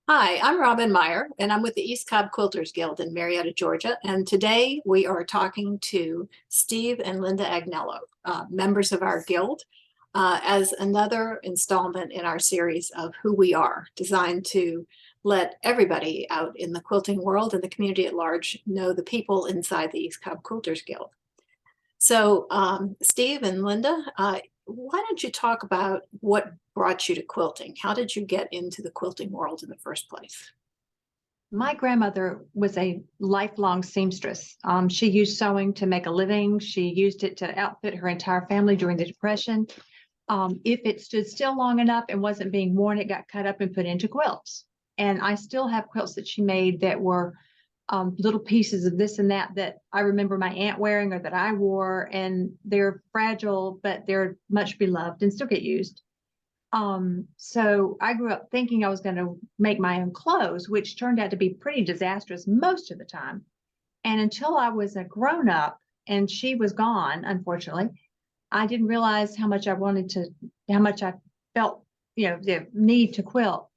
Hi, I'm Robin Meyer, and I'm with the East Cobb Quilters Guild in Marietta, Georgia. And today we are talking to Steve and Linda Agnello, members of our guild, as another installment in our series of Who We Are, designed to let everybody out in the quilting world and the community at large know the people inside the East Cobb Quilters Guild. So, Steve and Linda, why don't you talk about what brought you to quilting? How did you get into the quilting world in the first place? My grandmother was a lifelong seamstress. She used sewing to make a living. She used it to outfit her entire family during the Depression. If it stood still long enough and wasn't being worn, it got cut up and put into quilts. And I still have quilts that she made that were little pieces of this and that I remember my aunt wearing or that I wore, and they're fragile, but they're much beloved and still get used. So I grew up thinking I was going to make my own clothes, which turned out to be pretty disastrous most of the time. And until I was a grown up and she was gone, unfortunately, I didn't realize how much I felt, the need to quilt.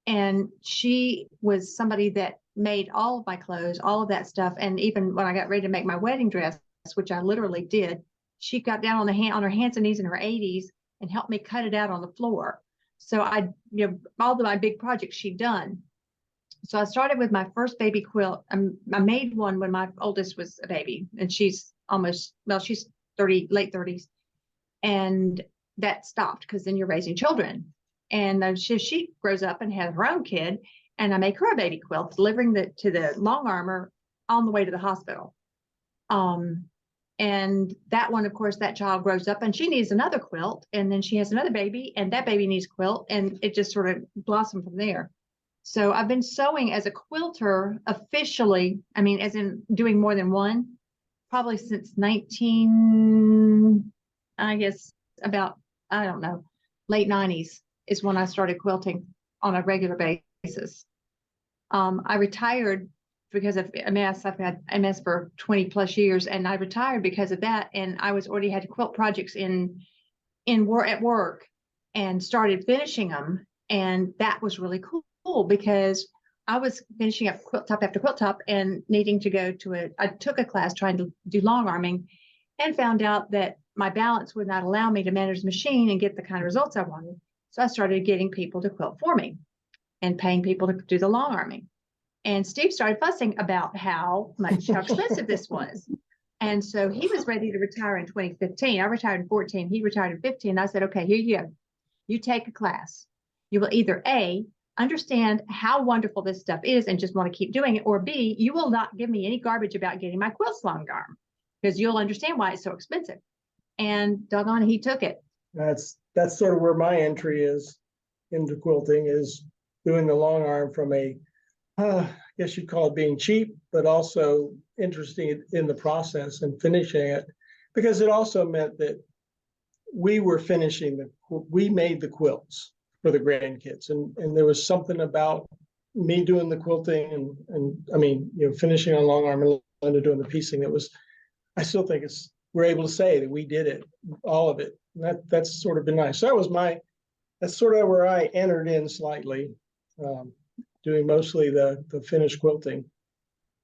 And she was somebody that made all of my clothes, all of that stuff. And even when I got ready to make my wedding dress, which I literally did, she got down on her hands and knees in her 80s and helped me cut it out on the floor. So all of my big projects she'd done. So I started with my first baby quilt. I made one when my oldest was a baby, and she's 30, late 30s. And that stopped because then you're raising children. And she grows up and has her own kid, and I make her a baby quilt, delivering to the long armor on the way to the hospital. And that one, of course, that child grows up and she needs another quilt, and then she has another baby, and that baby needs a quilt, and it just sort of blossomed from there. So I've been sewing as a quilter officially, as in doing more than one, probably since late 90s is when I started quilting on a regular basis. I retired because of MS. I've had MS for 20 plus years, and I retired because of that. And I already had quilt projects at work and started finishing them. And that was really cool because I was finishing up quilt top after quilt top and needing to go I took a class trying to do long arming, and found out that my balance would not allow me to manage the machine and get the kind of results I wanted. So I started getting people to quilt for me and paying people to do the long arming. And Steve started fussing about how expensive this was. And so he was ready to retire in 2015. I retired in 2014. He retired in 2015. I said, okay, here you go. You take a class. You will either A, understand how wonderful this stuff is and just want to keep doing it, or B, you will not give me any garbage about getting my quilts long arm, because you'll understand why it's so expensive. And doggone, he took it. That's sort of where my entry is into quilting, is doing the long arm from I guess you'd call it being cheap, but also interesting in the process and finishing it, because it also meant that we made the quilts for the grandkids, and there was something about me doing the quilting and finishing on long arm and Linda doing the piecing. I still think we're able to say that we did it, all of it. That's sort of been nice. So that's sort of where I entered in slightly, doing mostly the finished quilting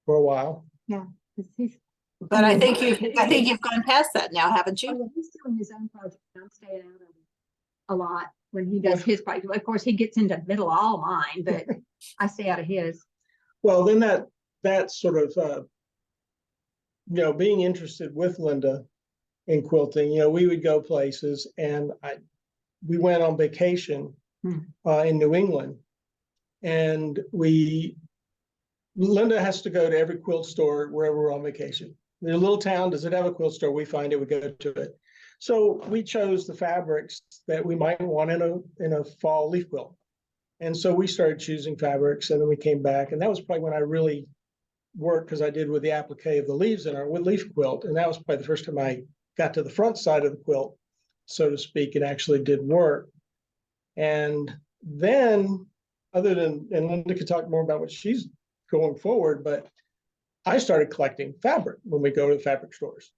for a while. Yeah. But I think you've gone past that now, haven't you? Oh, he's doing his own project. I'm staying out of it a lot when he does his project. Of course, he gets into the middle of all mine, but I stay out of his. Well, then that sort of being interested with Linda in quilting, we would go places, and we went on vacation in New England, and Linda has to go to every quilt store wherever we're on vacation. In a little town, does it have a quilt store? We find it, we go to it. So we chose the fabrics that we might want in a fall leaf quilt. And so we started choosing fabrics, and then we came back, and that was probably when I really worked, because I did with the applique of the leaves in our leaf quilt. And that was probably the first time I got to the front side of the quilt, so to speak, and actually did work. And then, and Linda could talk more about what she's going forward, but I started collecting fabric when we go to the fabric stores.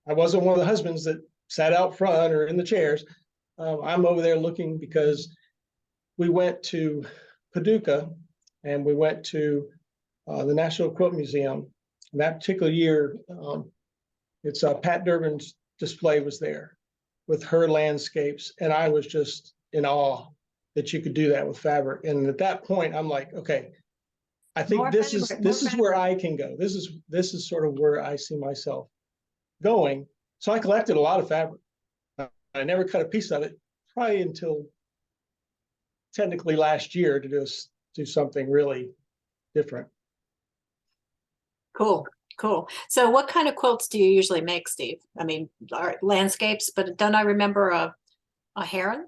I wasn't one of the husbands that sat out front or in the chairs. I'm over there looking, because we went to Paducah, and we went to the National Quilt Museum. And that particular year, it's Pat Durbin's display was there with her landscapes, and I was just in awe that you could do that with fabric. And at that point, I'm like, okay, I think More this fabric, is more where fabric. I can go. This is sort of where I see myself going. So I collected a lot of fabric. I never cut a piece of it, probably until technically last year, to do something really different. Cool, cool. So what kind of quilts do you usually make, Steve? I mean, landscapes, but don't I remember a heron?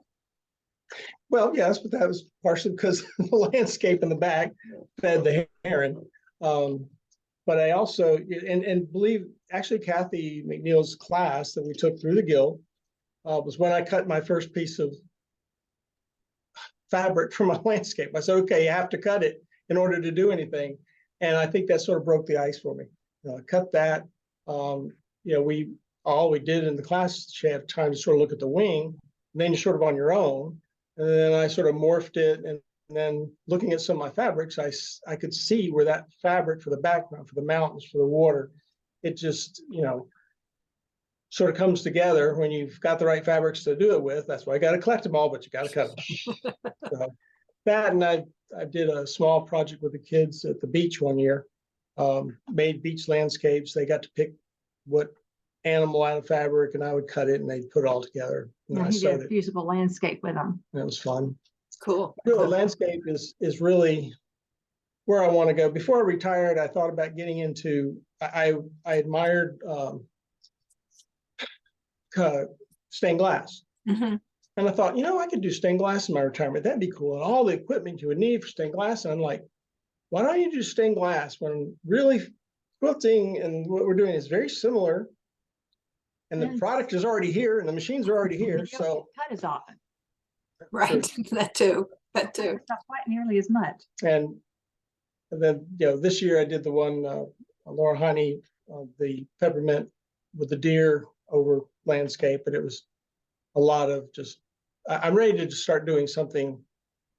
Well, yes, but that was partially because the landscape in the back fed the heron. But I also, and believe, actually Kathy McNeil's class that we took through the Guild was when I cut my first piece of fabric from my landscape. I said, okay, you have to cut it in order to do anything. And I think that sort of broke the ice for me. Cut that. All we did in the class, you have time to sort of look at the wing, and then you're sort of on your own. And then I sort of morphed it, and then looking at some of my fabrics, I could see where that fabric for the background, for the mountains, for the water, it just, sort of comes together when you've got the right fabrics to do it with. That's why I got to collect them all, but you got to cut them. So that, and I did a small project with the kids at the beach one year, made beach landscapes. They got to pick what animal out of fabric, and I would cut it, and they'd put it all together. Yeah, I he sewed did a it. fusible landscape with them. And it was fun. Cool. Really, Cool. landscape is really where I want to go. Before I retired, I thought about getting into. I admired stained glass, Mhm. and I thought, I could do stained glass in my retirement. That'd be cool. And all the equipment you would need for stained glass. And I'm like, why don't you do stained glass when really quilting and what we're doing is very similar, and the Yes. product is already here, and the machines are already here. You don't So get cut as often. Right. That too. That too. It's not quite nearly as much. and then this year I did the one Laura Honey, the peppermint with the deer over landscape, and it was a lot of just. I'm ready to just start doing something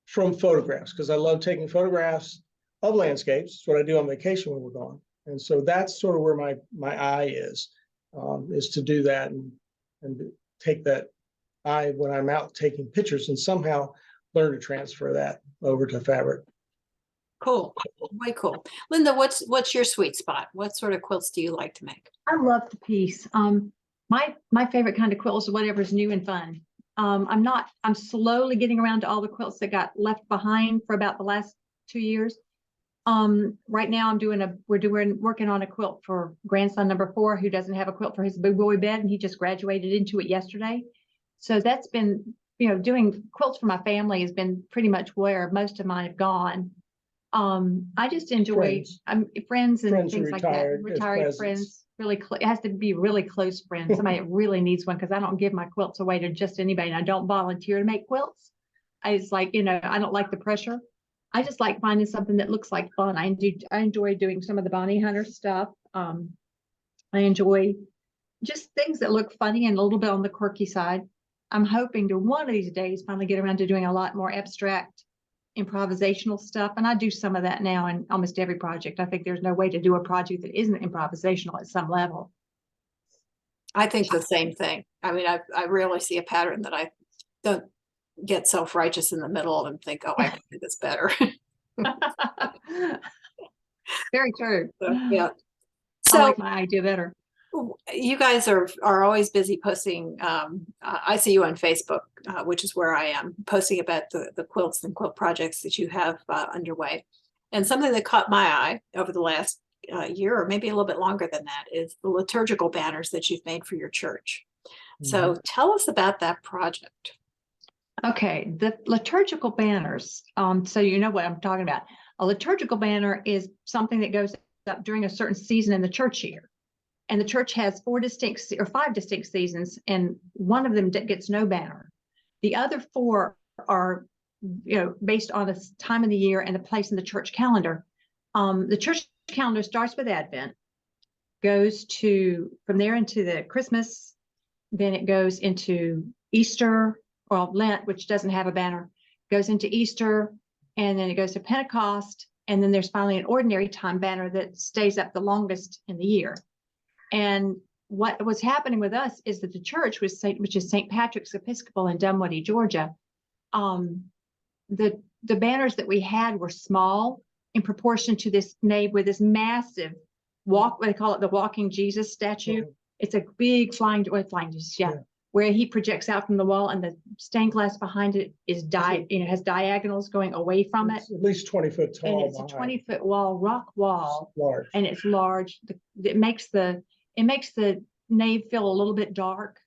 from photographs, because I love taking photographs of landscapes. It's what I do on vacation when we're gone, and so that's sort of where my eye is to do that and take that eye when I'm out taking pictures and somehow learn to transfer that over to fabric. Cool. Way cool. Linda, what's your sweet spot? What sort of quilts do you like to make? I love the piece. My favorite kind of quilt is whatever's new and fun. I'm slowly getting around to all the quilts that got left behind for about the last 2 years. Right now we're working on a quilt for grandson number 4, who doesn't have a quilt for his big boy bed, and he just graduated into it yesterday. So that's been, doing quilts for my family has been pretty much where most of mine have gone. I just enjoy friends and Friends who things like that. retired as Retired presents. friends, it has to be really close friends. Somebody that really needs one, because I don't give my quilts away to just anybody, and I don't volunteer to make quilts. It's like, I don't like the pressure. I just like finding something that looks like fun. I enjoy doing some of the bounty hunter stuff. I enjoy just things that look funny and a little bit on the quirky side. I'm hoping to one of these days finally get around to doing a lot more abstract improvisational stuff. And I do some of that now in almost every project. I think there's no way to do a project that isn't improvisational at some level. I think the same thing. I mean, I rarely see a pattern that I don't get self-righteous in the middle and think, oh, I can do this better. Very true. Yeah. I So like my idea better. you guys are always busy posting. I see you on Facebook, which is where I am, posting about the quilts and quilt projects that you have underway. And something that caught my eye over the last year, or maybe a little bit longer than that, is the liturgical banners that you've made for your church. So tell us about that project. Okay, the liturgical banners. So you know what I'm talking about. A liturgical banner is something that goes up during a certain season in the church year. And the church has 5 distinct seasons, and one of them gets no banner. The other 4 are, based on the time of the year and the place in the church calendar. The church calendar starts with Advent, goes from there into the Christmas, then it goes into Easter, or Lent, which doesn't have a banner, goes into Easter, and then it goes to Pentecost, and then there's finally an ordinary time banner that stays up the longest in the year. And what was happening with us is that the church was which is St. Patrick's Episcopal in Dunwoody, Georgia. The banners that we had were small in proportion to this nave with this massive what they call it, the walking Jesus statue. It's a big flying Jesus, where he projects out from the wall, and the stained glass behind it is has diagonals going away from it. At least 20 foot tall. And it's a 20-foot wall, rock wall, large, and it's large. It makes the nave feel a little bit dark,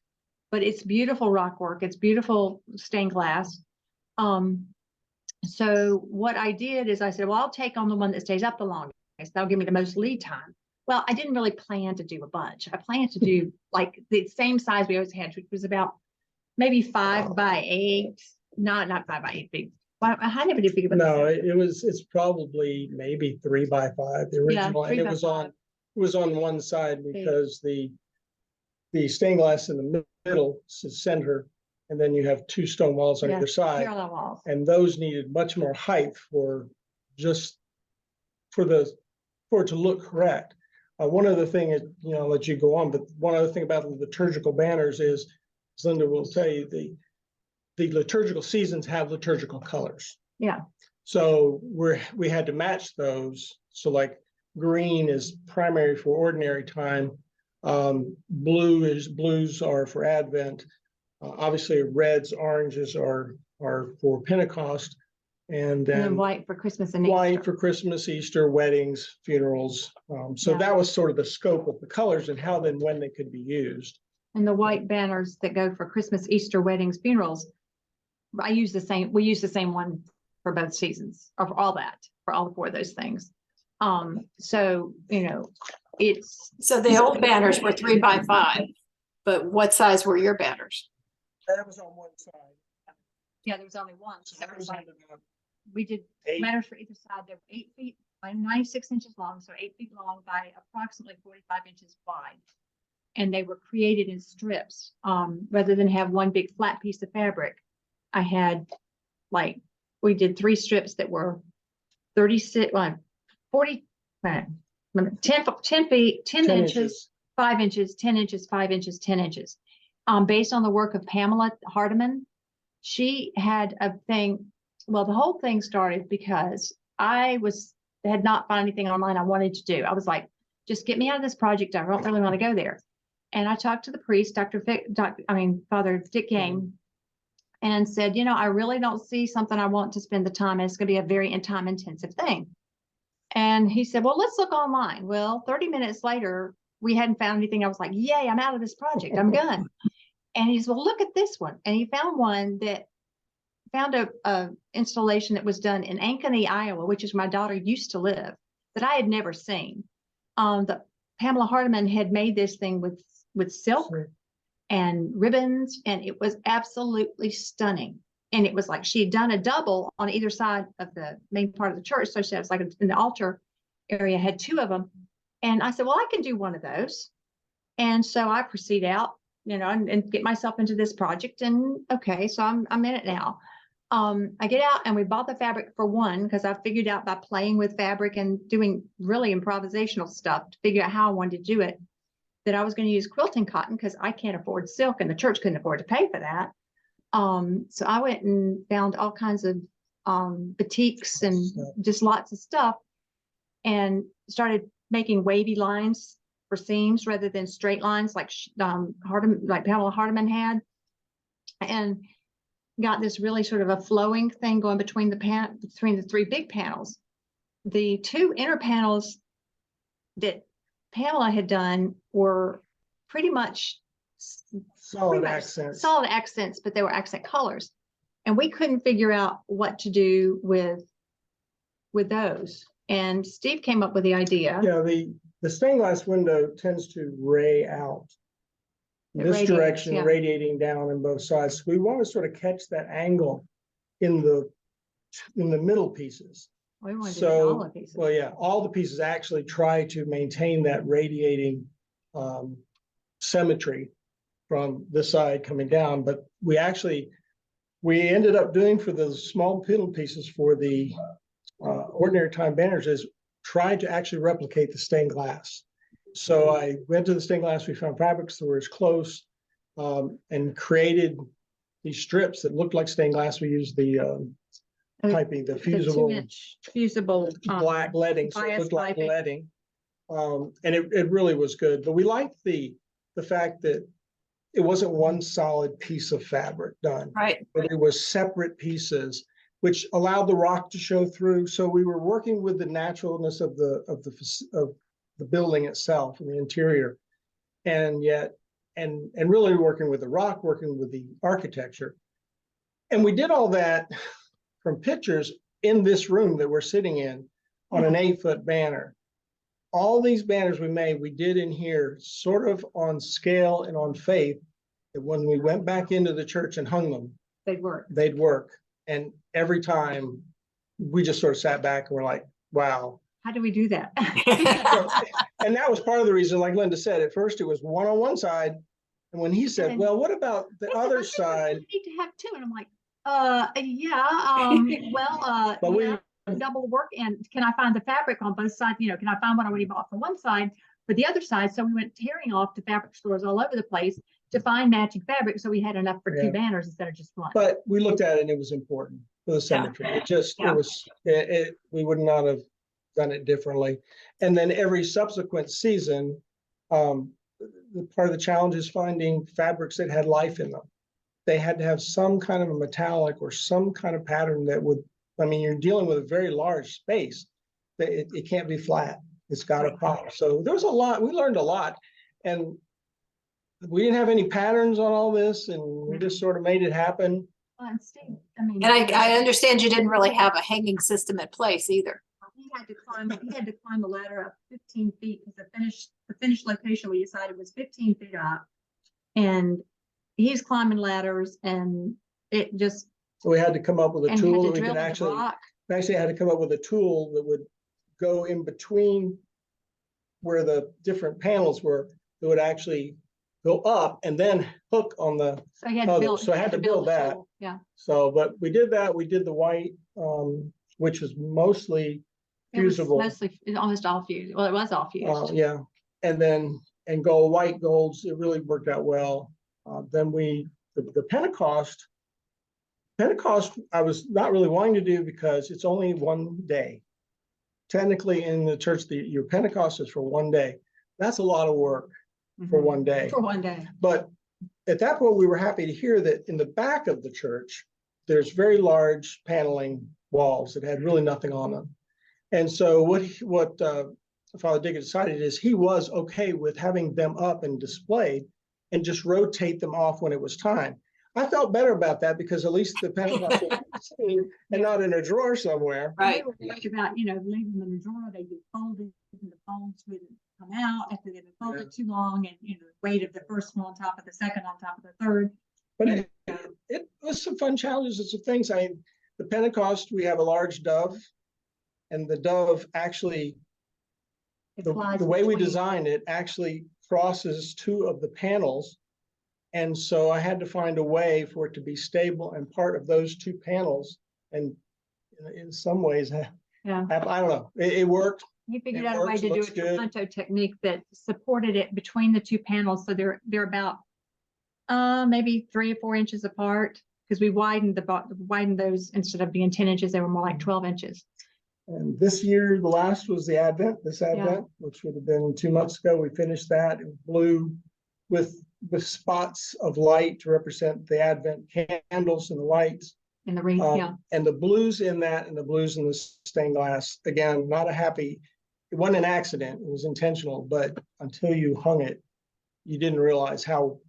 but it's beautiful rock work. It's beautiful stained glass. So what I did is I said, well, I'll take on the one that stays up the longest. That'll give me the most lead time. Well, I didn't really plan to do a bunch. I planned to do like the same size we always had, which was about maybe 5 by 8. Not 5 by 8 big. Well, I never did big. No, it's probably maybe 3 by 5. The original, and it was on one side because the stained glass in the middle is the center, and then you have 2 stone walls on either side, parallel walls, and those needed much more height for it to look correct. One other thing is, I'll let you go on, but one other thing about the liturgical banners is, as Linda will tell you, the liturgical seasons have liturgical colors. Yeah. So we had to match those. So like green is primary for ordinary time. Blues are for Advent. Obviously reds, oranges are for Pentecost. And then white for Christmas and Easter. White for Christmas, Easter, weddings, funerals. That was sort of the scope of the colors and how then when they could be used. And the white banners that go for Christmas, Easter, weddings, funerals, we use the same one for both seasons, or for all 4 of those things. So the old banners were 3 by 5, but what size were your banners? That was on one side. Yeah, there was only one. So we did banners for either side. They were 8 feet by 96 inches long, so 8 feet long by approximately 45 inches wide. And they were created in strips. Rather than have one big flat piece of fabric, I had we did 3 strips that were 36, 40, 10 feet, 10 inches, 5 inches, 10 inches, 5 inches, 10 inches. Based on the work of Pamela Hardiman, she had a thing. Well, the whole thing started because I had not found anything online I wanted to do. I was like, just get me out of this project. I don't really want to go there. And I talked to the priest, Father Dick Game, and said, I really don't see something I want to spend the time. And it's going to be a very time intensive thing. And he said, well, let's look online. Well, 30 minutes later, we hadn't found anything. I was like, yay, I'm out of this project. I'm done. And he said, well, look at this one. And he found one that found a installation that was done in Ankeny, Iowa, which is where my daughter used to live, that I had never seen. The Pamela Hardiman had made this thing with silk and ribbons, and it was absolutely stunning. And it was like she had done a double on either side of the main part of the church. So she was like in the altar area, had 2 of them. And I said, well, I can do one of those. And so I proceed out, and get myself into this project. And okay, so I'm in it now. I get out and we bought the fabric for one, because I figured out by playing with fabric and doing really improvisational stuff to figure out how I wanted to do it, that I was going to use quilting cotton because I can't afford silk and the church couldn't afford to pay for that. So I went and found all kinds of batiks and just lots of stuff, and started making wavy lines for seams rather than straight lines like Pamela Hardiman had, and got this really sort of a flowing thing going between the 3 big panels. The 2 inner panels that Pamela had done were pretty much solid accents, but they were accent colors, and we couldn't figure out what to do with those. And Steve came up with the idea. Yeah, the stained glass window tends to ray out this direction, radiating down on both sides. So we want to sort of catch that angle in the middle pieces. We want to do all the pieces. Well, yeah, all the pieces actually try to maintain that radiating symmetry from this side coming down, but we we ended up doing for the small panel pieces for the ordinary time banners is try to actually replicate the stained glass. So I went to the stained glass, we found fabrics that were as close, and created these strips that looked like stained glass. We used the piping, the fusible 2-inch fusible black leading, so it bias looked like piping. leading. And it really was good, but we liked the fact that it wasn't one solid piece of fabric done, Right. but it was separate pieces, which allowed the rock to show through. So we were working with the naturalness of the building itself and the interior, and yet and really working with the rock, working with the architecture. And we did all that from pictures in this room that we're sitting in on an 8-foot banner. All these banners we made, we did in here sort of on scale and on faith that when we went back into the church and hung them, they'd work. And every time we just sort of sat back and we're like, wow. How do we do that? And that was part of the reason, like Linda said, at first it was one on one side. And when he said, well, what about the other side? You need to have two. And I'm like, But yeah, double work. And can I find the fabric on both sides? You know, can I find what I already bought for one side for the other side? So we went tearing off to fabric stores all over the place to find matching fabric. So we had enough for 2 banners instead of just one. But we looked at it and it was important for the symmetry. It just, we would not have done it differently. And then every subsequent season, the part of the challenge is finding fabrics that had life in them. They had to have some kind of a metallic or some kind of pattern that would, I mean, you're dealing with a very large space. It can't be flat. It's got to pop. So there's a lot, we learned a lot. And we didn't have any patterns on all this, and we just sort of made it happen. And Steve, I mean, And I understand you didn't really have a hanging system in place either. he had to climb the ladder up 15 feet because the finished location we decided was 15 feet up. And he's climbing ladders, and it just. So we had to come up with a and tool had that to we drill could with actually, rock. we actually had to come up with a tool that would go in between where the different panels were, that would actually go up and then hook on the So he had to other. build. So I had to build the that. tool. Yeah. So, but we did that. We did the white, which was mostly fusible. It was mostly almost all fused. Well, it was all fused. Yeah, and then gold, white golds. It really worked out well. Then the Pentecost, I was not really wanting to do because it's only one day. Technically, in the church, your Pentecost is for one day. That's a lot of work for one day. For one day. But at that point, we were happy to hear that in the back of the church, there's very large paneling walls that had really nothing on them. And so what Father Diggett decided is he was okay with having them up and displayed and just rotate them off when it was time. I felt better about that because at least the Pentecost was seen and not in a drawer somewhere. Right. We were worried about, leaving them in a drawer, they'd be folded, and the folds wouldn't come out after they've been folded too long, and the weight of the first one on top of the second on top of the third. But it was some fun challenges and some things. The Pentecost, we have a large dove, and the dove actually, the way we designed it actually crosses 2 of the panels. And so I had to find a way for it to be stable and part of those 2 panels. And in some ways, I don't know, it worked. He figured out a way to do a Punto technique that supported it between the 2 panels. So they're about maybe 3 or 4 inches apart, because we widened those. Instead of being 10 inches, they were more like 12 inches. And this year, the last was the Advent, which would have been 2 months ago. We finished that in blue with spots of light to represent the Advent candles and the lights. In the wreath, And the blues in that and the blues in the stained glass, again, it wasn't an accident, it was intentional, but until you hung it, you didn't realize how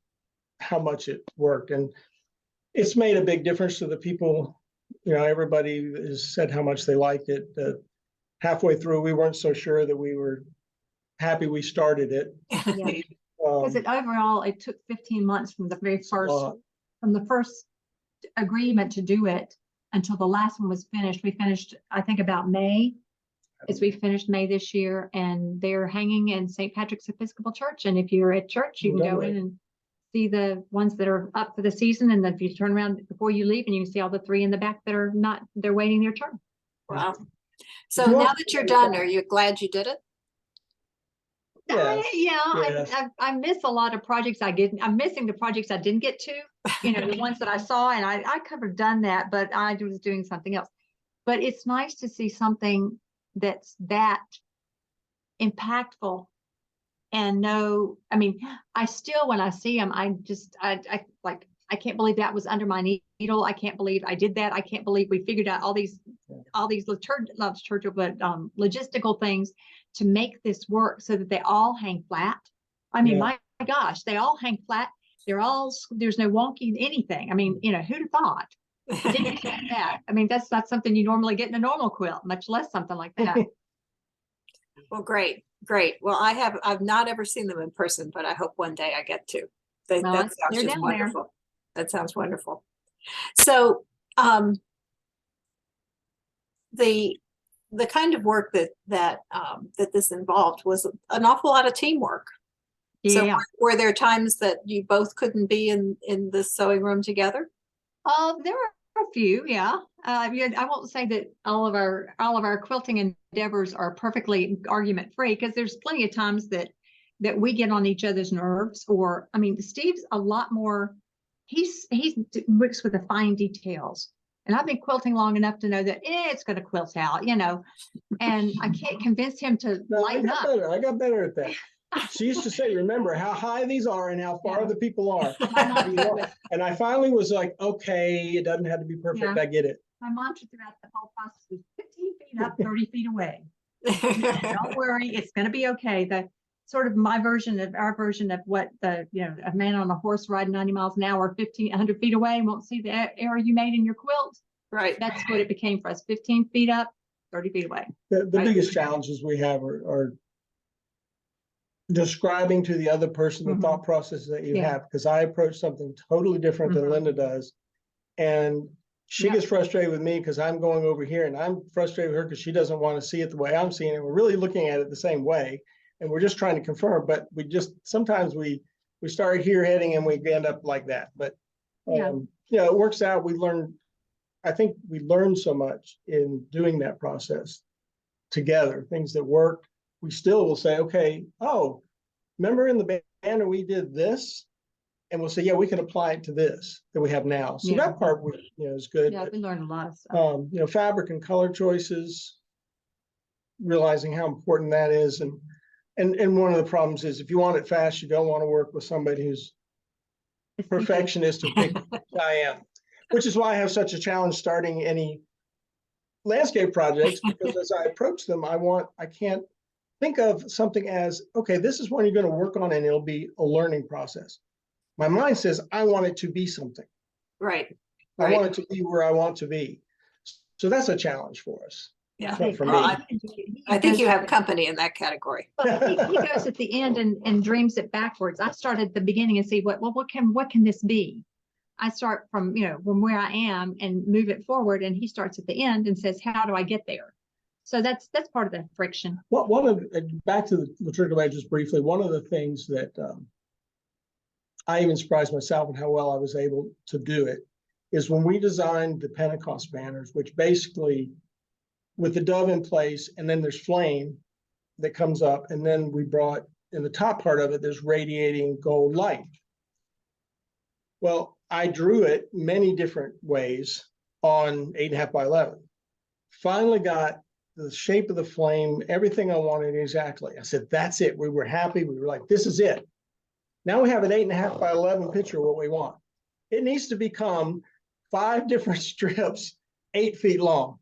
much it worked. And it's made a big difference to the people. Everybody has said how much they liked it. Halfway through, we weren't so sure that we were happy we started it. Because overall, it took 15 months from the first agreement to do it until the last one was finished. We finished, I think, about May. We finished May this year, and they're hanging in St. Patrick's Episcopal Church. And if you're at church, you can go in and see the ones that are up for the season, and then if you turn around before you leave, and you can see all the 3 in the back that are not, they're waiting their turn. Wow. So You now want- that you're done, are you glad you did it? Yes, yes. I miss a lot of projects I didn't. I'm missing the projects I didn't get to. The ones that I saw, and I could have done that, but I was doing something else. But it's nice to see something that's that impactful, and know. I mean, I still, when I see them, I can't believe that was under my needle. I can't believe I did that. I can't believe we figured out all these not liturgical, but logistical things to make this work so that they all hang flat. I mean, Yeah. my gosh, they all hang flat. There's no wonky anything. I mean, who'd have thought? Didn't expect that. I mean, that's not something you normally get in a normal quilt, much less something like that. Well, great, great. Well, I've not ever seen them in person, but I hope one day I get to. That Well, sounds they're just down there. wonderful. That sounds wonderful. So, the kind of work that this involved was an awful lot of teamwork. So Yeah. were there times that you both couldn't be in the sewing room together? There are a few, yeah. I won't say that all of our quilting endeavors are perfectly argument free, because there's plenty of times that we get on each other's nerves. Or, I mean, Steve's a lot more. He works with the fine details, and I've been quilting long enough to know that it's going to quilt out, and I can't convince him to No, lighten up. I got better at that. She used to say, remember how high these are and how far Yeah. the people are. My mantra was- And I finally was like, okay, it doesn't have to be perfect. Yeah. I get it. my mantra throughout the whole process was 15 feet up, 30 feet away. Don't worry, it's going to be okay. The sort of our version of what a man on a horse riding 90 miles an hour, 100 feet away, won't see the error you made in your quilt. Right. That's what it became for us. 15 feet up, 30 feet away. The Right. biggest challenges we have are describing to the other person the Mhm. thought process that you Yeah. have, because I approach something totally different than Mhm. Linda does. And she Yep. gets frustrated with me because I'm going over here, and I'm frustrated with her because she doesn't want to see it the way I'm seeing it. We're really looking at it the same way, and we're just trying to confirm, but sometimes we start here heading and we end up like that. But Yeah. it works out. I think we learned so much in doing that process together, things that worked. We still will say, okay, remember in the banner we did this? And we'll say, yeah, we can apply it to this that we have now. So Yeah. that part, is good. Yeah, we learned a lot of stuff. Fabric and color choices, realizing how important that is. And one of the problems is if you want it fast, you don't want to work with somebody who's perfectionist or big. I am, which is why I have such a challenge starting any landscape projects, because as I approach them, I can't think of something as, okay, this is one you're going to work on and it'll be a learning process. My mind says, I want it to be something. Right. I want it to be where I want to be. So that's a challenge for us. Yeah. For me. Well, I think you have company in that category. But he goes at the end and dreams it backwards. I start at the beginning and see what can this be? I start from where I am and move it forward, and he starts at the end and says, how do I get there? So that's part of the friction. Well, back to the liturgical age just briefly, one of the things that I even surprised myself at how well I was able to do it is when we designed the Pentecost banners, which basically with the dove in place, and then there's flame that comes up, and then we brought in the top part of it, there's radiating gold light. Well, I drew it many different ways on 8.5 by 11. Finally got the shape of the flame, everything I wanted exactly. I said, that's it. We were happy. We were like, this is it. Now we have an 8.5 by 11 picture of what we want. It needs to become 5 different strips, 8 feet long.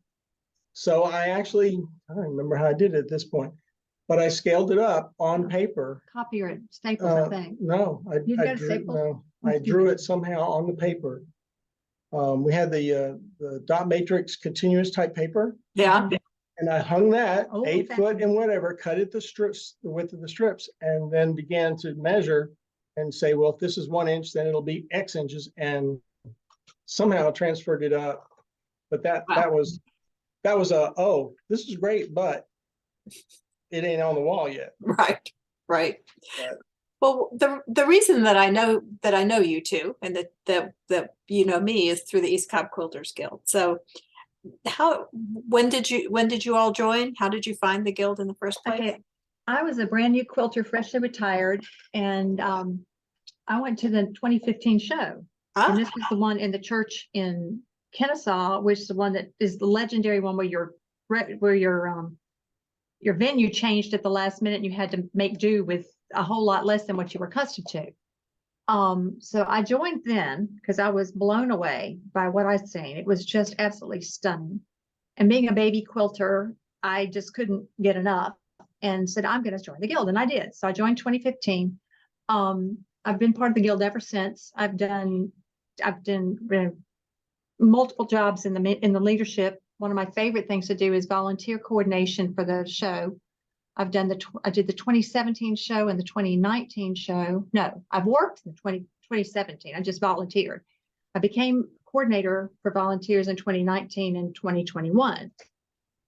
So I don't remember how I did it at this point, but I scaled it up on paper. Copy or staples, I think. No, I drew it somehow on the paper. We had the dot matrix continuous type paper. Yeah. And I hung that 8 that's foot and whatever, cut it the width of the strips, and then began to measure and say, well, if this is 1 inch, then it'll be X inches, and somehow transferred it up. But that was this is great, but it ain't on the wall yet. Right. Right. Well, the reason that I know you two and that you know me is through the East Cobb Quilters Guild. So when did you all join? How did you find the guild in the first place? Okay, I was a brand new quilter, freshly retired, and I went to the 2015 show. Ah, And this was the one in the church in Kennesaw, which is the one that is the legendary one where your venue changed at the last minute and you had to make do with a whole lot less than what you were accustomed to. So I joined then because I was blown away by what I'd seen. It was just absolutely stunning. And being a baby quilter, I just couldn't get enough and said, I'm going to join the guild. And I did. So I joined 2015. I've been part of the guild ever since. I've done multiple jobs in the leadership. One of my favorite things to do is volunteer coordination for the show. I did the 2017 show and the 2019 show. No, I've worked in 2017. I just volunteered. I became coordinator for volunteers in 2019 and 2021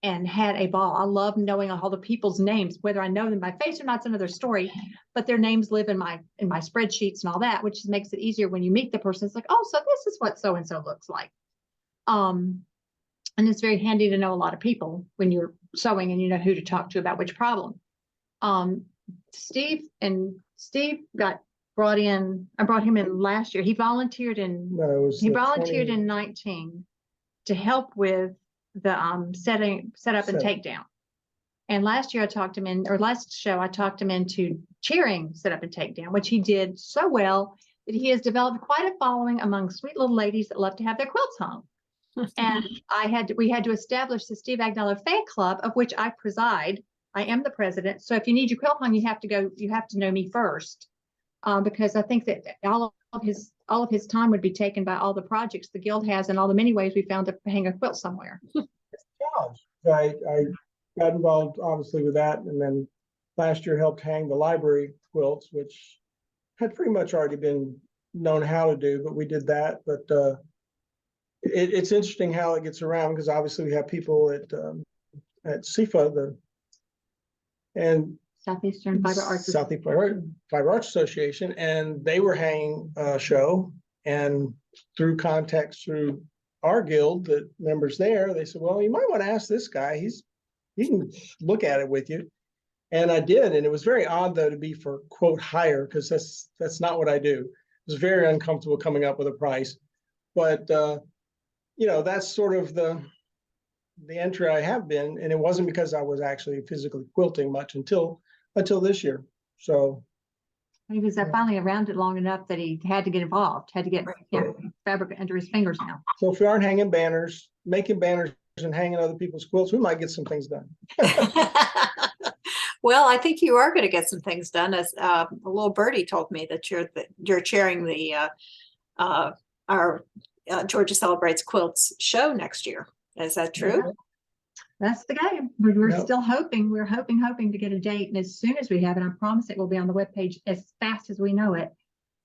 and had a ball. I love knowing all the people's names, whether I know them by face or not, it's another story, but their names live in my spreadsheets and all that, which makes it easier when you meet the person. It's like, oh, so this is what so-and-so looks like. And it's very handy to know a lot of people when you're sewing and you know who to talk to about which problem. Steve got brought in. I brought him in last year. He volunteered in 19 to help with the set up and takedown. And last year last show I talked him into cheering set up and takedown, which he did so well that he has developed quite a following among sweet little ladies that love to have their quilts hung. And we had to establish the Steve Agnello fan club, of which I preside. I am the president. So if you need your quilt hung, you have to know me first, because I think that all of his time would be taken by all the projects the guild has and all the many ways we found to hang a quilt somewhere. I got involved obviously with that, and then last year helped hang the library quilts, which had pretty much already been known how to do, but we did that. But it's interesting how it gets around, because obviously we have people at SIFA, and Southeastern Fiber Arts Fiber Arts Association, and they were hanging a show, and through contacts through our guild, the members there, they said, well, you might want to ask this guy. He can look at it with you. And I did, and it was very odd though to be for quote hire, because that's not what I do. It was very uncomfortable coming up with a price, but that's sort of the entry I have been, and it wasn't because I was actually physically quilting much until this year. So he was finally around it long enough that he had to get involved, had to get fabric under his fingers now. So if we aren't hanging banners, making banners and hanging other people's quilts, we might get some things done. Well, I think you are going to get some things done. As a little birdie told me that you're chairing the our Georgia Celebrates Quilts show next year. Is that true? Yeah. That's the game. We're still hoping. We're hoping to get a date, and as soon as we have it, I promise it will be on the webpage as fast as we know it.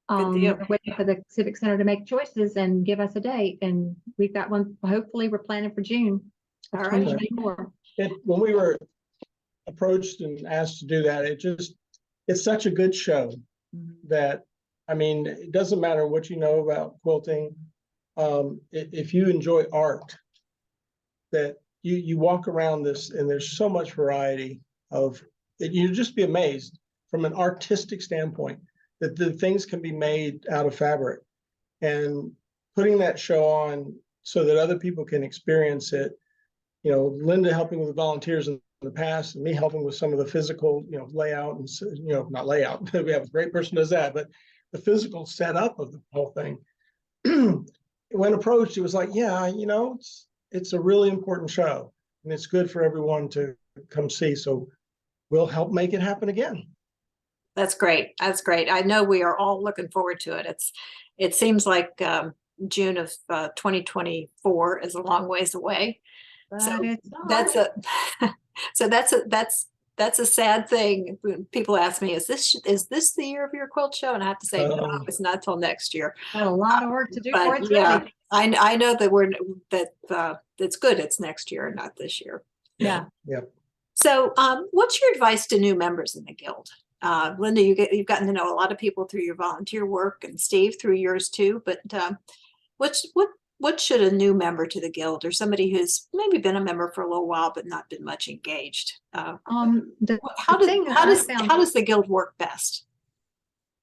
We're waiting for the Civic Center to make choices and give us a date, and we've got one. Hopefully, we're planning for June of 2024. When we were approached and asked to do that, it's such a good show that, I mean, it doesn't matter what you know about quilting. If you enjoy art, that you walk around this and there's so much variety of it. You'd just be amazed from an artistic standpoint that the things can be made out of fabric, and putting that show on so that other people can experience it. Linda helping with the volunteers in the past, and me helping with some of the physical, layout and, not layout. We have a great person who does that, but the physical setup of the whole thing. When approached, it was like, it's a really important show, and it's good for everyone to come see. So we'll help make it happen again. That's great. That's great. I know we are all looking forward to it. It seems like June of 2024 is a long ways away. So that's a sad thing. People ask me, is this the year of your quilt show? And I have to say, no, it's not till next year. Got a lot of work to do for it. Yeah, I know that it's good. It's next year, not this year. Yeah. Yeah. So, what's your advice to new members in the guild? Linda, you've gotten to know a lot of people through your volunteer work, and Steve through yours too. But what should a new member to the Guild, or somebody who's maybe been a member for a little while but not been much engaged? The How thing that I found- does the Guild work best?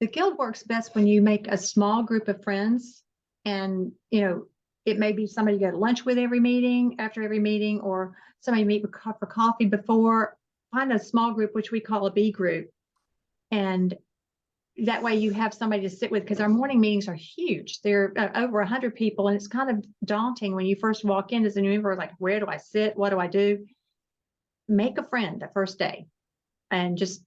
The Guild works best when you make a small group of friends, and it may be somebody you go to lunch with every meeting, after every meeting, or somebody you meet with for coffee before. Find a small group, which we call a B group, and that way you have somebody to sit with, because our morning meetings are huge. They're over 100 people, and it's kind of daunting when you first walk in as a new member, like, where do I sit? What do I do? Make a friend the first day, and just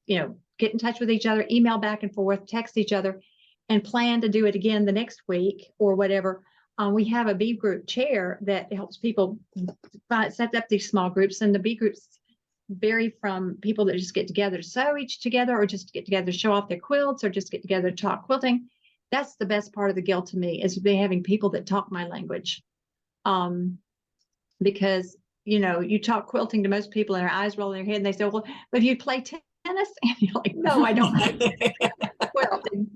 get in touch with each other, email back and forth, text each other, and plan to do it again the next week or whatever. We have a B group chair that helps people set up these small groups, and the B groups vary from people that just get together to sew each together, or just get together to show off their quilts, or just get together to talk quilting. That's the best part of the Guild to me, is having people that talk my language. Because you talk quilting to most people and their eyes roll in their head, and they say, well, but you play tennis? And you're like, no, I don't play quilting.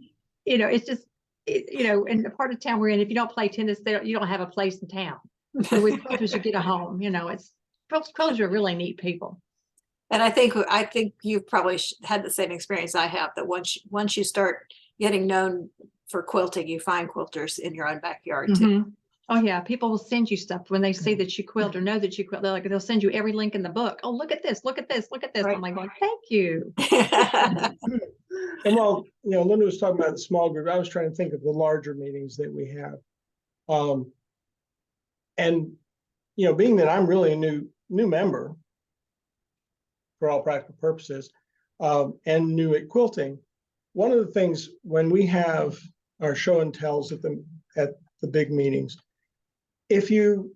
It's just, in the part of town we're in, if you don't play tennis, you don't have a place in town. So with quilters, you get a home. Quilters are really neat people. And I think you've probably had the same experience I have, that once you start getting known for quilting, you find quilters in your own backyard too. Mm-hmm. Oh yeah, people will send you stuff when they see that you quilt or know that you quilt. They'll send you every link in the book. Oh, look at this! Look at this! Look at this! Right. I'm like, thank you. And while Linda was talking about the small group, I was trying to think of the larger meetings that we have. And being that I'm really a new member for all practical purposes, and new at quilting, one of the things when we have our show and tells at the big meetings, if you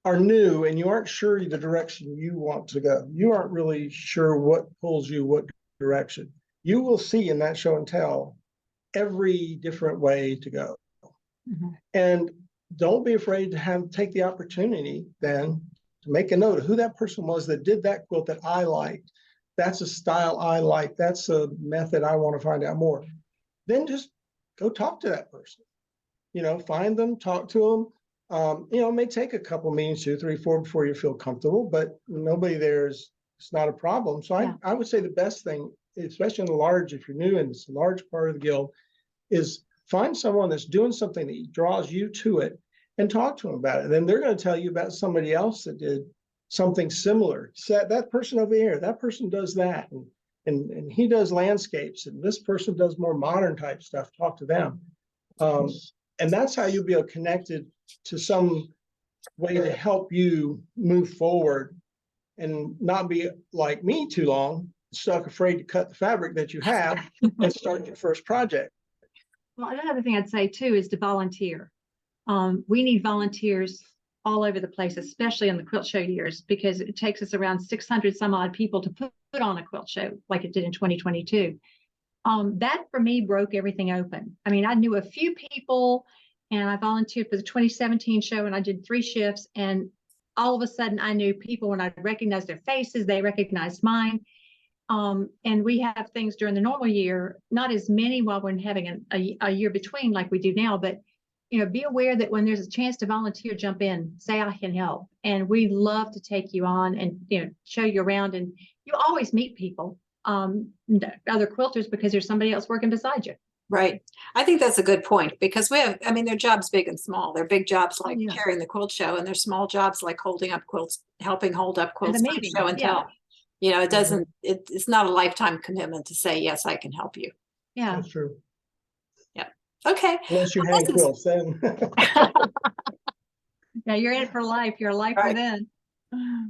are new and you aren't sure the direction you want to go, you aren't really sure what pulls you what direction, you will see in that show and tell every different way to go. Mm-hmm. And don't be afraid to take the opportunity then to make a note of who that person was that did that quilt that I liked. That's a style I like. That's a method I want to find out more. Then just go talk to that person. Find them, talk to them. It may take a couple meetings, 2, 3, 4, before you feel comfortable, but nobody it's not a problem. So yeah. I would say the best thing, especially in the large, if you're new and it's a large part of the Guild, is find someone that's doing something that draws you to it and talk to them about it. And then they're going to tell you about somebody else that did something similar. So that person over here, that person does that. And he does landscapes, and this person does more modern type stuff. Talk to them. And that's how you'll be connected to some way to help you move forward and not be like me too long, stuck afraid to cut the fabric that you have and start your first project. Well, another thing I'd say too is to volunteer. We need volunteers all over the place, especially in the quilt show years, because it takes us around 600 some odd people to put on a quilt show like it did in 2022. That for me broke everything open. I mean, I knew a few people, and I volunteered for the 2017 show, and I did 3 shifts, and all of a sudden I knew people when I recognized their faces, they recognized mine. And we have things during the normal year, not as many while we're having a year between like we do now, but be aware that when there's a chance to volunteer, jump in, say I can help. And we'd love to take you on and show you around, and you always meet people, other quilters, because there's somebody else working beside you. Right. I think that's a good point, because their jobs big and small. They're big jobs like carrying the quilt show, and there's small jobs like holding up quilts, helping hold up quilts, show and tell. It doesn't, it's not a lifetime commitment to say, yes, I can help you. Yeah. That's true. Yeah. Okay. Unless you hang quilts, then. Yeah, you're in it for life. You're a lifer then.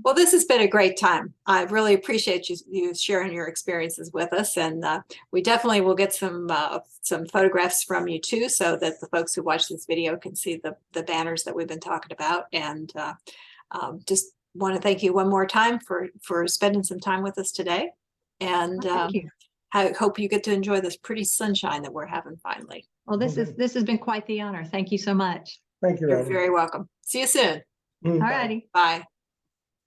Well, this has been a great time. I really appreciate you sharing your experiences with us, and we definitely will get some photographs from you too, so that the folks who watch this video can see the banners that we've been talking about. And just want to thank you one more time for spending some time with us today. And thank you. I hope you get to enjoy this pretty sunshine that we're having finally. Well, this has been quite the honor. Thank you so much. Thank you. You're very welcome. See you soon. All righty. Bye.